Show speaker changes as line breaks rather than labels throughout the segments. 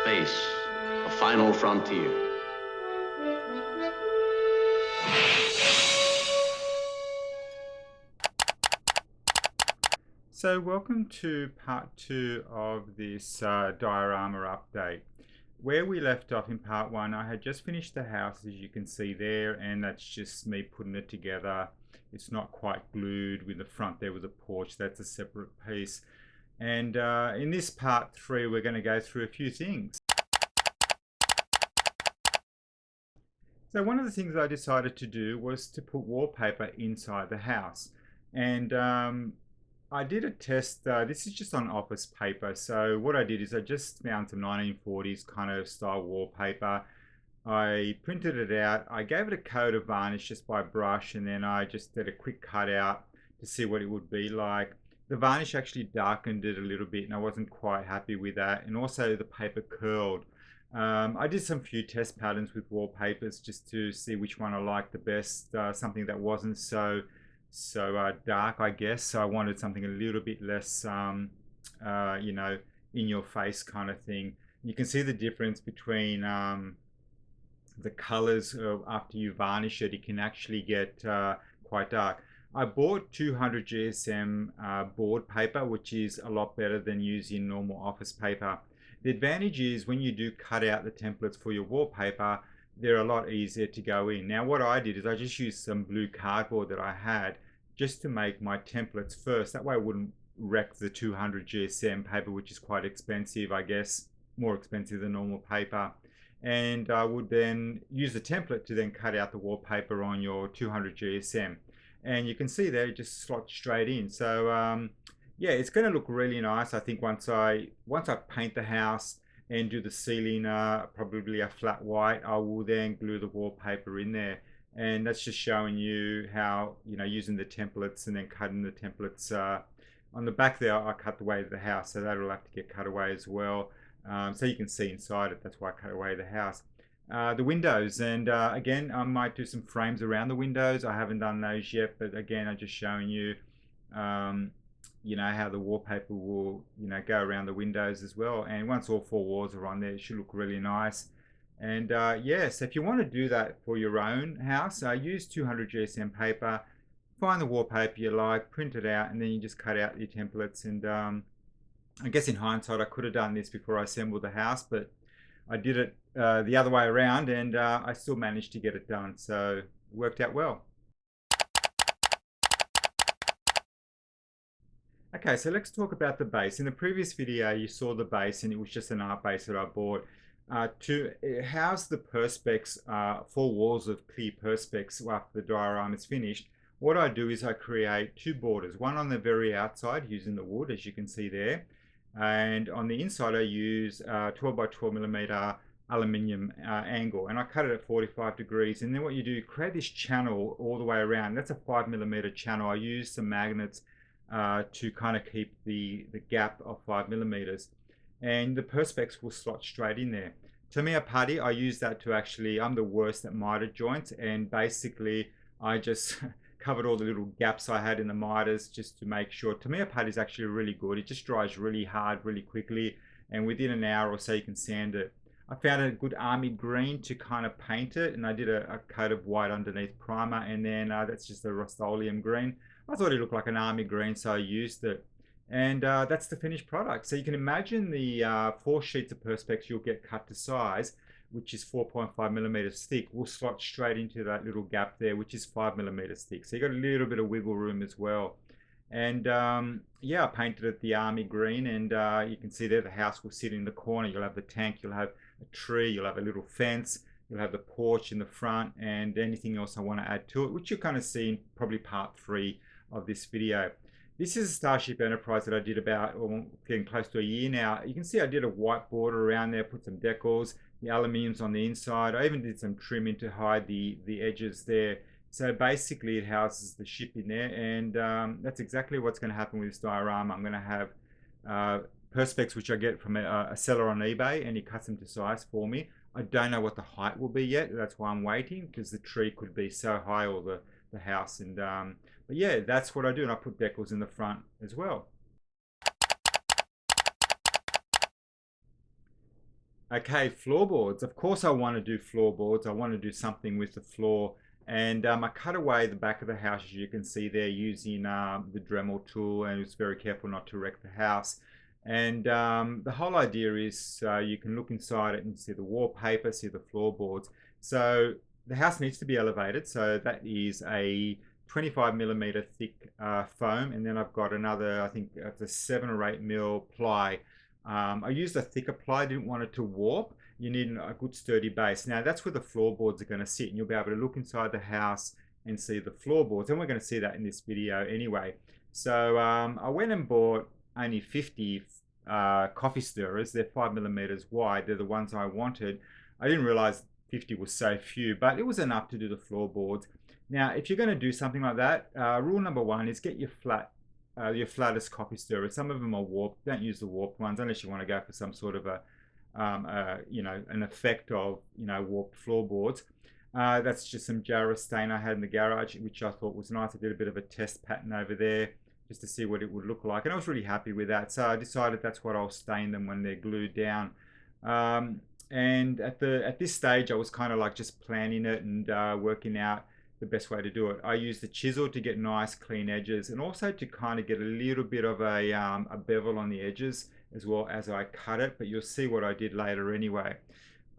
Space, the final frontier.
So welcome to part 2 of this diorama update. Where we left off in part 1, I had just finished the house, as you can see there, and that's just me putting it together. It's not quite glued with the front there with the porch. That's a separate piece. And in this part 3, we're going to go through a few things. So one of the things I decided to do was to put wallpaper inside the house. And I did a test. This is just on office paper. So what I did is I just found some 1940s kind of style wallpaper. I printed it out. I gave it a coat of varnish just by brush, and then I just did a quick cutout to see what it would be like. The varnish actually darkened it a little bit, and I wasn't quite happy with that. And also the paper curled. I did some few test patterns with wallpapers just to see which one I liked the best. Something that wasn't so dark, I guess. So I wanted something a little bit less, you know, in your face kind of thing. You can see the difference between the colors after you varnish it. It can actually get quite dark. I bought 200 GSM board paper, which is a lot better than using normal office paper. The advantage is when you do cut out the templates for your wallpaper, they're a lot easier to go in. Now what I did is I just used some blue cardboard that I had just to make my templates first. That way I wouldn't wreck the 200 GSM paper, which is quite expensive, I guess, more expensive than normal paper. And I would then use the template to then cut out the wallpaper on your 200 GSM. And you can see there, it just slots straight in. So yeah, it's going to look really nice. I think once I paint the house and do the ceiling probably a flat white, I will then glue the wallpaper in there. And that's just showing you how, you know, using the templates and then cutting the templates. On the back there, I cut away the house, so that'll have to get cut away as well. So you can see inside it. That's why I cut away the house. The windows, and again, I might do some frames around the windows. I haven't done those yet, but again, I'm just showing you you know, how the wallpaper will, you know, go around the windows as well. And once all four walls are on there, it should look really nice. And yeah, so if you want to do that for your own house, use 200 GSM paper, find the wallpaper you like, print it out, and then you just cut out your templates. And I guess in hindsight, I could have done this before I assembled the house, but I did it the other way around, and I still managed to get it done. So it worked out well. Okay, so let's talk about the base. In the previous video, you saw the base, and it was just an art base that I bought. To house the perspex, 4 walls of clear perspex after the diorama is finished, what I do is I create 2 borders, one on the very outside using the wood, as you can see there, and on the inside I use 12 by 12 millimeter aluminium angle, and I cut it at 45 degrees. And then what you do, you create this channel all the way around. That's a 5 millimeter channel. I use some magnets to kind of keep the gap of 5 millimeters, and the perspex will slot straight in there. Tamiya putty, I use that to actually, I'm the worst at miter joints, and basically I just covered all the little gaps I had in the miters just to make sure. Tamiya putty is actually really good. It just dries really hard really quickly, and within an hour or so you can sand it. I found a good army green to kind of paint it, and I did a coat of white underneath primer, and then that's just a Rust-Oleum green. I thought it looked like an army green, so I used it. And that's the finished product. So you can imagine the 4 sheets of perspex you'll get cut to size, which is 4.5 millimeters thick, will slot straight into that little gap there, which is 5 millimeters thick. So you got a little bit of wiggle room as well. And yeah, I painted it the army green, and you can see there the house will sit in the corner. You'll have the tank, you'll have a tree, you'll have a little fence, you'll have the porch in the front, and anything else I want to add to it, which you'll kind of see in probably part 3 of this video. This is a Starship Enterprise that I did about getting close to a year now. You can see I did a white border around there, put some decals, the aluminium's on the inside. I even did some trimming to hide the edges there. So basically it houses the ship in there, and that's exactly what's going to happen with this diorama. I'm going to have perspex which I get from a seller on eBay, and he cuts them to size for me. I don't know what the height will be yet. That's why I'm waiting, because the tree could be so high, or the house. And but yeah, that's what I do, and I put decals in the front as well. Okay, floorboards. Of course, I want to do floorboards. I want to do something with the floor. And I cut away the back of the house, as you can see there, using the Dremel tool, and was very careful not to wreck the house. And the whole idea is you can look inside it and see the wallpaper, see the floorboards. So the house needs to be elevated. So that is a 25 millimeter thick foam. And then I've got another, I think it's a 7 or 8 mil ply. I used a thicker ply, didn't want it to warp. You need a good sturdy base. Now that's where the floorboards are going to sit, and you'll be able to look inside the house and see the floorboards. And we're going to see that in this video anyway. So I went and bought only 50 coffee stirrers. They're 5 millimeters wide. They're the ones I wanted. I didn't realize 50 was so few, but it was enough to do the floorboards. Now, if you're going to do something like that, rule number one is get your flattest coffee stirrer. Some of them are warped. Don't use the warped ones unless you want to go for some sort of an effect of warped floorboards. That's just some Jarrah stain I had in the garage, which I thought was nice. I did a bit of a test pattern over there just to see what it would look like, and I was really happy with that. So I decided that's what I'll stain them when they're glued down. And at this stage, I was kind of like just planning it and working out the best way to do it. I use the chisel to get nice clean edges, and also to kind of get a little bit of a bevel on the edges as well as I cut it, but you'll see what I did later anyway.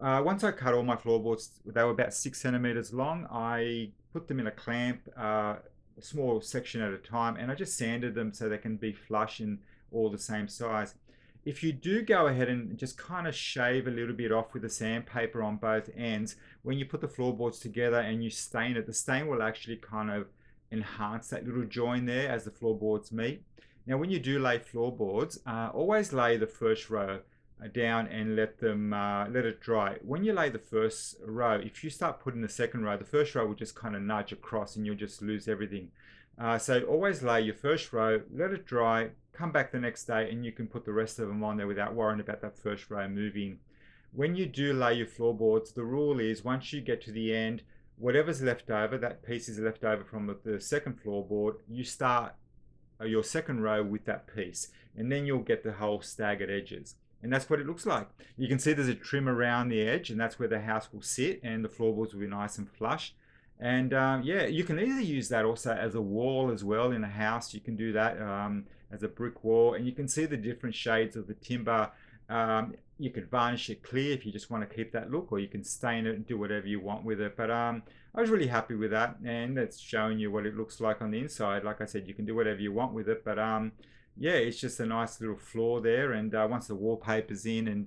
Once I cut all my floorboards, they were about 6 centimeters long. I put them in a clamp, a small section at a time, and I just sanded them so they can be flush and all the same size. If you do go ahead and just kind of shave a little bit off with the sandpaper on both ends, when you put the floorboards together and you stain it, the stain will actually kind of enhance that little join there as the floorboards meet. Now, when you do lay floorboards, always lay the first row down and let it dry. When you lay the first row, if you start putting the second row, the first row will just kind of nudge across and you'll just lose everything. So always lay your first row, let it dry, come back the next day, and you can put the rest of them on there without worrying about that first row moving. When you do lay your floorboards, the rule is once you get to the end, whatever's left over, that piece is left over from the second floorboard, you start your second row with that piece, and then you'll get the whole staggered edges. And that's what it looks like. You can see there's a trim around the edge, and that's where the house will sit, and the floorboards will be nice and flush. And yeah, you can either use that also as a wall as well in a house. You can do that as a brick wall, and you can see the different shades of the timber. You could varnish it clear if you just want to keep that look, or you can stain it and do whatever you want with it. But I was really happy with that, and that's showing you what it looks like on the inside. Like I said, you can do whatever you want with it, but yeah, it's just a nice little floor there. And once the wallpaper's in and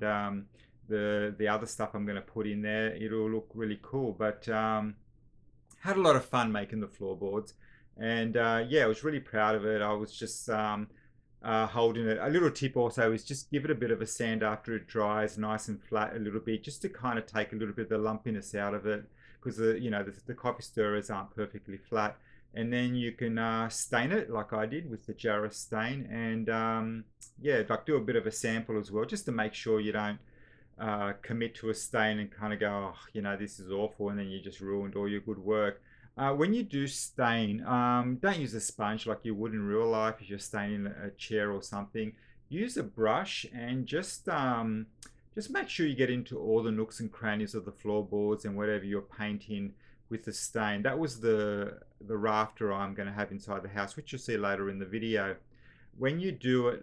the other stuff I'm going to put in there, it'll look really cool. But had a lot of fun making the floorboards, and yeah, I was really proud of it. I was just holding it. A little tip also is just give it a bit of a sand after it dries, nice and flat a little bit, just to kind of take a little bit of the lumpiness out of it, because the coffee stirrers aren't perfectly flat. And then you can stain it like I did with the Jarrah stain, and yeah, like do a bit of a sample as well, just to make sure you don't commit to a stain and kind of go, oh, this is awful, and then you just ruined all your good work. When you do stain, don't use a sponge like you would in real life if you're staining a chair or something. Use a brush and just make sure you get into all the nooks and crannies of the floorboards and whatever you're painting with the stain. That was the rafter I'm going to have inside the house, which you'll see later in the video. When you do it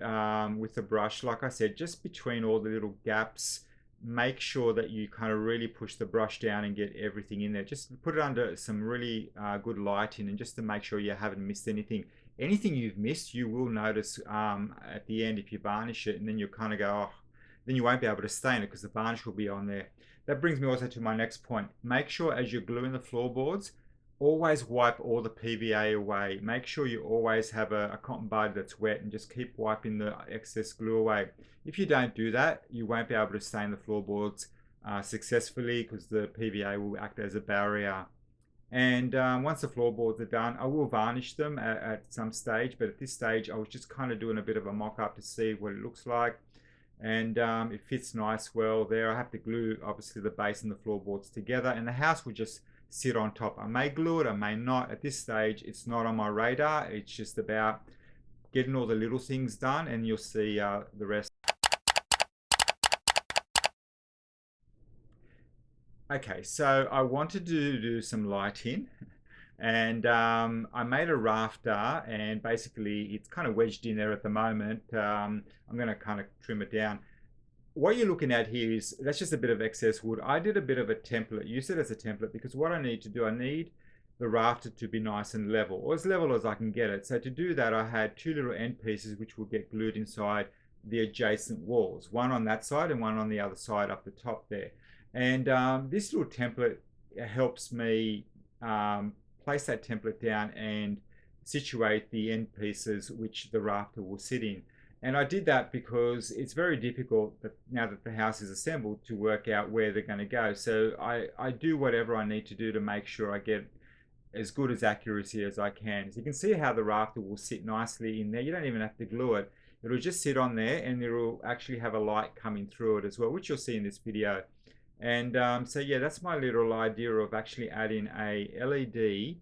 with the brush, like I said, just between all the little gaps, make sure that you kind of really push the brush down and get everything in there. Just put it under some really good lighting, and just to make sure you haven't missed anything. Anything you've missed, you will notice at the end if you varnish it, and then you'll kind of go, oh, then you won't be able to stain it because the varnish will be on there. That brings me also to my next point. Make sure as you're gluing the floorboards, always wipe all the PVA away. Make sure you always have a cotton bud that's wet, and just keep wiping the excess glue away. If you don't do that, you won't be able to stain the floorboards successfully, because the PVA will act as a barrier. And once the floorboards are done, I will varnish them at some stage, but at this stage I was just kind of doing a bit of a mock-up to see what it looks like. And it fits nice well there. I have to glue obviously the base and the floorboards together, and the house will just sit on top. I may glue it, I may not. At this stage, it's not on my radar. It's just about getting all the little things done, and you'll see the rest. Okay, so I wanted to do some lighting, and I made a rafter, and basically it's kind of wedged in there at the moment. I'm going to kind of trim it down. What you're looking at here is that's just a bit of excess wood. I did a bit of a template, use it as a template, because what I need to do, I need the rafter to be nice and level, or as level as I can get it. So to do that, I had two little end pieces which will get glued inside the adjacent walls, one on that side and one on the other side up the top there. And this little template helps me place that template down and situate the end pieces which the rafter will sit in. And I did that because it's very difficult that now that the house is assembled to work out where they're going to go. So I do whatever I need to do to make sure I get as good as accuracy as I can. So you can see how the rafter will sit nicely in there. You don't even have to glue it. It'll just sit on there, and it'll actually have a light coming through it as well, which you'll see in this video. And so yeah, that's my little idea of actually adding a LED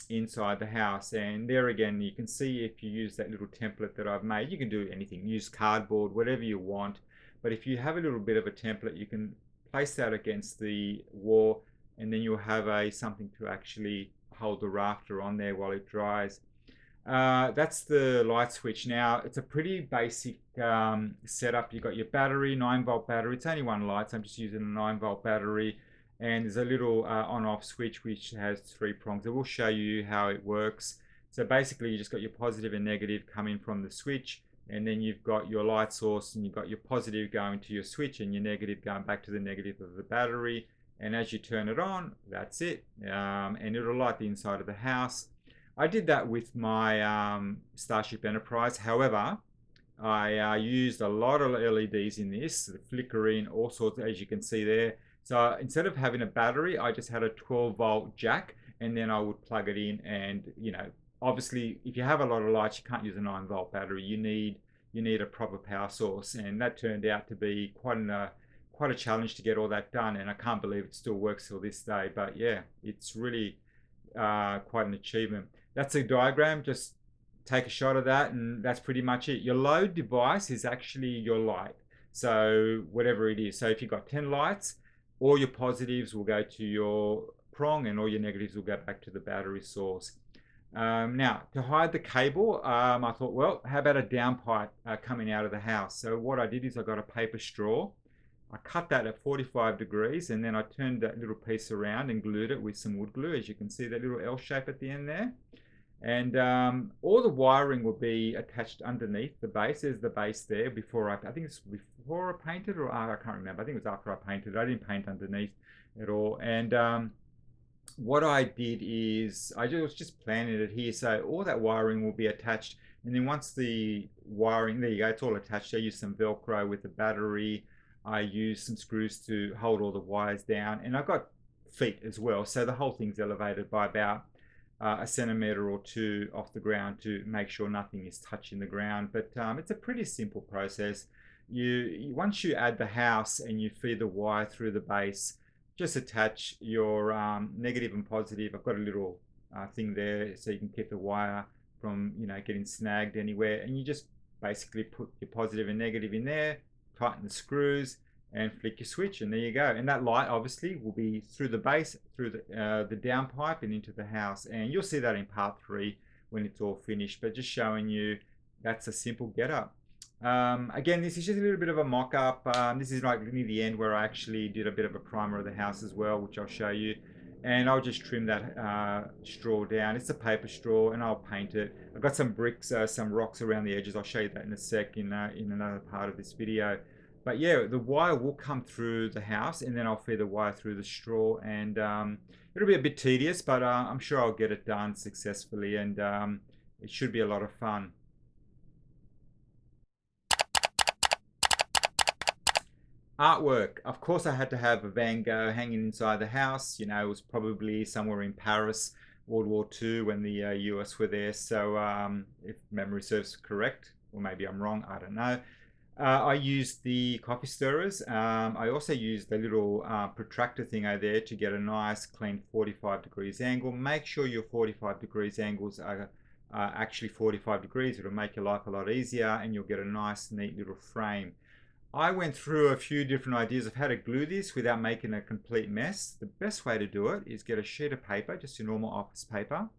inside the house. And there again, you can see if you use that little template that I've made, you can do anything, use cardboard, whatever you want. But if you have a little bit of a template, you can place that against the wall, and then you'll have something to actually hold the rafter on there while it dries. That's the light switch. Now it's a pretty basic setup. You've got your battery, 9-volt battery. It's only one light, so I'm just using a 9-volt battery. And there's a little on-off switch which has 3 prongs. It will show you how it works. So basically you just got your positive and negative coming from the switch, and then you've got your light source, and you've got your positive going to your switch and your negative going back to the negative of the battery. And as you turn it on, that's it. And it'll light the inside of the house. I did that with my Starship Enterprise. However, I used a lot of LEDs in this, the flickering, all sorts, as you can see there. So instead of having a battery, I just had a 12-volt jack, and then I would plug it in. And obviously, if you have a lot of lights, you can't use a 9-volt battery. You need a proper power source, and that turned out to be quite a challenge to get all that done. And I can't believe it still works till this day. But yeah, it's really quite an achievement. That's a diagram. Just take a shot of that, and that's pretty much it. Your load device is actually your light, so whatever it is. So if you've got 10 lights, all your positives will go to your prong, and all your negatives will go back to the battery source. Now, to hide the cable, I thought, well, how about a downpipe coming out of the house? So what I did is I got a paper straw. I cut that at 45 degrees, and then I turned that little piece around and glued it with some wood glue. As you can see, that little L shape at the end there. And all the wiring will be attached underneath the base. There's the base there before I think it's before I painted, or I can't remember. I think it was after I painted. I didn't paint underneath at all. And what I did is I was just planning it here. So all that wiring will be attached. And then once the wiring, there you go, it's all attached. I used some Velcro with the battery. I used some screws to hold all the wires down. And I've got feet as well. So the whole thing's elevated by about a centimeter or two off the ground to make sure nothing is touching the ground. But it's a pretty simple process. Once you add the house and you feed the wire through the base, just attach your negative and positive. I've got a little thing there so you can keep the wire from getting snagged anywhere, and you just basically put your positive and negative in there, tighten the screws, and flick your switch, and there you go. And that light obviously will be through the base, through the downpipe, and into the house. And you'll see that in part 3 when it's all finished, but just showing you that's a simple getup. Again, this is just a little bit of a mock-up. This is like near the end where I actually did a bit of a primer of the house as well, which I'll show you. And I'll just trim that straw down. It's a paper straw, and I'll paint it. I've got some bricks, some rocks around the edges. I'll show you that in a sec in another part of this video. But yeah, the wire will come through the house, and then I'll feed the wire through the straw. And it'll be a bit tedious, but I'm sure I'll get it done successfully, and it should be a lot of fun. Artwork. Of course, I had to have a Van Gogh hanging inside the house. It was probably somewhere in Paris, World War II, when the US were there. So if memory serves correct, or maybe I'm wrong, I don't know. I used the coffee stirrers. I also used the little protractor thing over there to get a nice clean 45 degrees angle. Make sure your 45 degrees angles are actually 45 degrees. It'll make your life a lot easier, and you'll get a nice neat little frame. I went through a few different ideas of how to glue this without making a complete mess. The best way to do it is get a sheet of paper, just your normal office paper,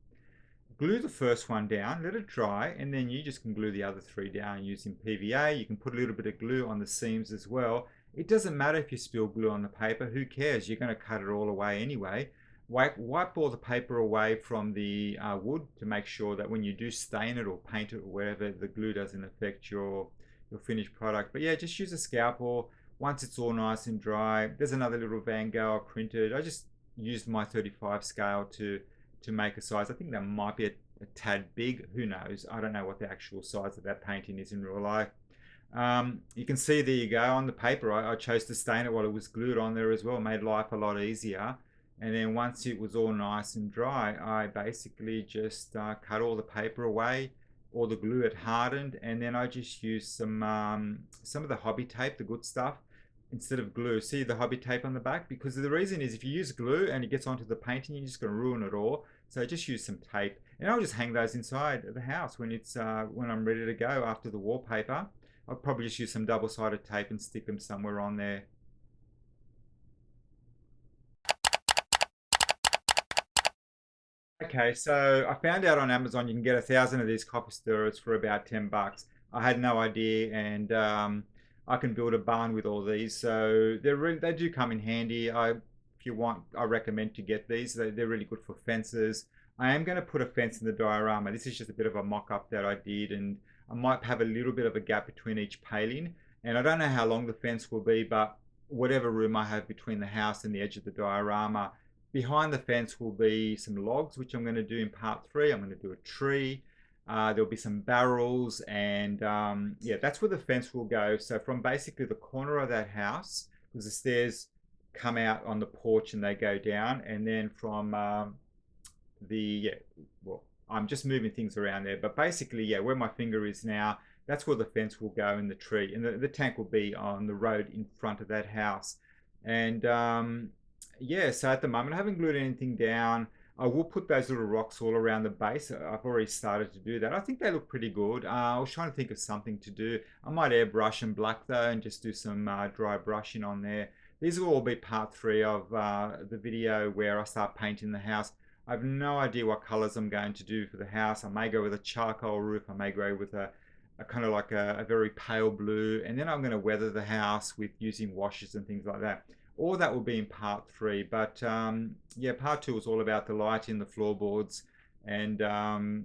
glue the first one down, let it dry, and then you just can glue the other three down using PVA. You can put a little bit of glue on the seams as well. It doesn't matter if you spill glue on the paper, who cares? You're going to cut it all away anyway. Wipe all the paper away from the wood to make sure that when you do stain it or paint it or whatever, the glue doesn't affect your finished product. But yeah, just use a scalpel. Once it's all nice and dry, there's another little Van Gogh I printed. I just used my 35 scale to make a size. I think that might be a tad big. Who knows? I don't know what the actual size of that painting is in real life. You can see there you go on the paper. I chose to stain it while it was glued on there as well. It made life a lot easier. And then once it was all nice and dry, I basically just cut all the paper away. All the glue had hardened, and then I just used some of the hobby tape, the good stuff, instead of glue. See the hobby tape on the back? Because the reason is if you use glue and it gets onto the painting, you're just going to ruin it all. So just use some tape, and I'll just hang those inside the house when when I'm ready to go after the wallpaper. I'll probably just use some double-sided tape and stick them somewhere on there. Okay, so I found out on Amazon you can get 1,000 of these coffee stirrers for about $10. I had no idea, and I can build a barn with all these. So they do come in handy. If you want, I recommend to get these. They're really good for fences. I am going to put a fence in the diorama. This is just a bit of a mock-up that I did, and I might have a little bit of a gap between each paling. And I don't know how long the fence will be, but whatever room I have between the house and the edge of the diorama, behind the fence will be some logs, which I'm going to do in part 3. I'm going to do a tree. There'll be some barrels, and yeah, that's where the fence will go. So from basically the corner of that house, because the stairs come out on the porch and they go down, and then from yeah, well, I'm just moving things around there, but basically, yeah, where my finger is now, that's where the fence will go in the tree, and the tank will be on the road in front of that house. And yeah, so at the moment I haven't glued anything down. I will put those little rocks all around the base. I've already started to do that. I think they look pretty good. I was trying to think of something to do. I might airbrush and black though, and just do some dry brushing on there. These will all be part 3 of the video where I start painting the house. I have no idea what colors I'm going to do for the house. I may go with a charcoal roof. I may go with a kind of like a very pale blue, and then I'm going to weather the house with using washes and things like that. All that will be in part 3, but yeah, part 2 is all about the lighting, the floorboards, and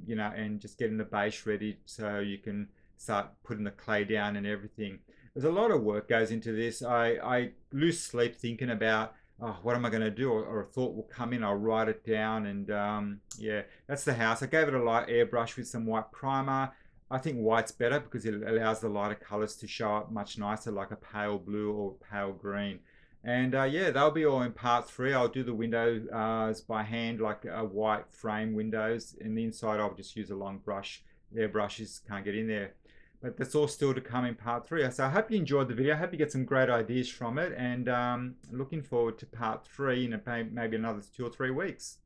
you know, and just getting the base ready so you can start putting the clay down and everything. There's a lot of work goes into this. I lose sleep thinking about, oh, what am I going to do? Or a thought will come in, I'll write it down, and yeah, that's the house. I gave it a light airbrush with some white primer. I think white's better because it allows the lighter colors to show up much nicer, like a pale blue or pale green. And yeah, they'll be all in part 3. I'll do the windows by hand, like white frame windows. And the inside, I'll just use a long brush. Their brushes can't get in there. But that's all still to come in part 3. So I hope you enjoyed the video. I hope you get some great ideas from it. And looking forward to part 3 in maybe another 2 or 3 weeks.